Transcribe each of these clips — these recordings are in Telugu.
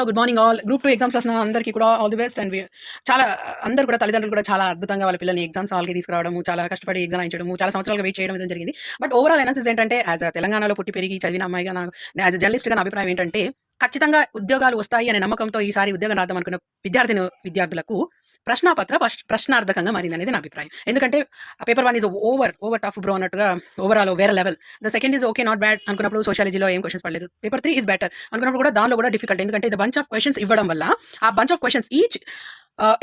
Hello good morning all. Group 2 exams రాసిన అందరికీ కూడా ఆల్ ది బెస్ట్. అండ్ చాలా అందరూ కూడా తల్లిదండ్రులు కూడా చాలా అద్భుతంగా వాళ్ళ పిల్లల్ని ఎగ్జామ్స్ హాల్‌కి తీసుకురావడము, చాలా కష్టపడి ఎగ్జామ్ రాయించడము, చాలా సంవత్సరాలుగా వెయిట్ చేయడం ఇదని జరిగింది. బట్ ఓవరాల్ అనాలిసిస్ ఏంటంటే యాస్ ఎ తెలంగాణలో పుట్టి పెరిగి చదివిన అమ్మాయిగా యాస్ ఎ జర్నలిస్ట్‌గా నా అభిప్రాయం ఏంటంటే ఖచ్చితంగా ఉద్యోగాలు వస్తాయి అనే నమ్మకంతో ఈసారి ఉద్యోగం రాద్దాం అనుకున్న విద్యార్థులకు ప్రశ్నార్థకంగా మారిందనేది నా అభిప్రాయం. ఎందుకంటే paper 1 is over tough bro అన్నట్టుగా ఓవరాల్ వేరే level. The second is okay not bad అనుకున్నప్పుడు సోషియాలజీలో ఏం క్వెషన్స్ పడలేదు. పేపర్ 3 ఈజ్ బెటర్ అనుకున్నప్పుడు కూడా దానిలో కూడా డిఫికల్ట్. ఎందుకంటే ద బంచ్ ఆఫ్ క్వెషన్స్ ఇవ్వడం వల్ల ఆ bunch of questions each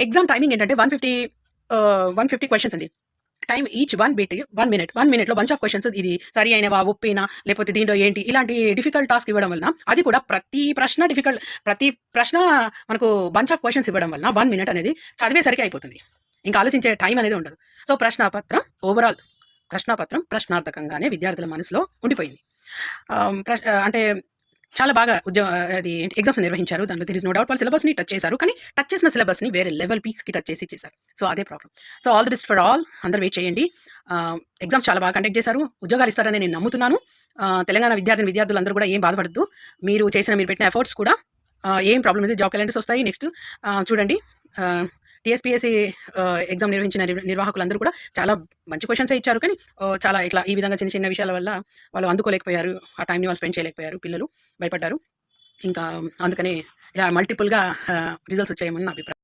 exam timing ఏంటంటే 150 క్వెషన్స్ అండి. టైం ఈచ్ 1 మినిట్లో బంచ్ ఆఫ్ క్వెషన్స్ ఇది సరి అయినవా, ఒప్పినా, లేకపోతే దీంట్లో ఏంటి ఇలాంటి డిఫికల్ట్ టాస్క్ ఇవ్వడం వలన అది కూడా ప్రతి ప్రశ్న మనకు బంచ్ ఆఫ్ క్వెషన్స్ ఇవ్వడం వలన 1 మినిట్ అనేది చదివేసరికి అయిపోతుంది. ఇంకా ఆలోచించే టైం అనేది ఉండదు. సో ప్రశ్నాపత్రం ప్రశ్నార్థకంగానే విద్యార్థుల మనసులో ఉండిపోయింది. అంటే చాలా బాగా అది ఎగ్జామ్స్ నిర్వహించారు. దాంట్లో దిర్ ఇస్ నో డౌట్ వాళ్ళు సిలబస్ని టచ్ చేశారు. కానీ టచ్ చేసిన సిలబస్ని వేరే లెవెల్ పీక్స్కి టచ్ చేసి చేశారు. సో అదే problem. So all the best for all. అందరూ వెయిట్ చేయండి. ఎగ్జామ్స్ చాలా బాగా కండక్ట్ చేశారు. ఉద్యోగాలు ఇస్తారని నేను నమ్ముతున్నాను. తెలంగాణ విద్యార్థులు అందరూ కూడా ఏం బాధపడద్దు. మీరు పెట్టిన ఎఫర్ట్స్ కూడా ఏం ప్రాబ్లం లేదు. జాబ్ క్యాలెండర్స్ వస్తాయి. నెక్స్ట్ చూడండి టీఎస్పీఎస్సీ ఎగ్జామ్ నిర్వహించిన నిర్వాహకులందరూ కూడా చాలా మంచి క్వశ్చన్సే ఇచ్చారు. కానీ చాలా ఇట్లా ఈ విధంగా చిన్న చిన్న విషయాల వల్ల వాళ్ళు అందుకోలేకపోయారు. ఆ టైంని వాళ్ళు స్పెండ్ చేయలేకపోయారు. పిల్లలు భయపడ్డారు. ఇంకా అందుకనే ఇలా మల్టిపుల్గా రిజల్ట్స్ వచ్చాయేమని నా అభిప్రాయం.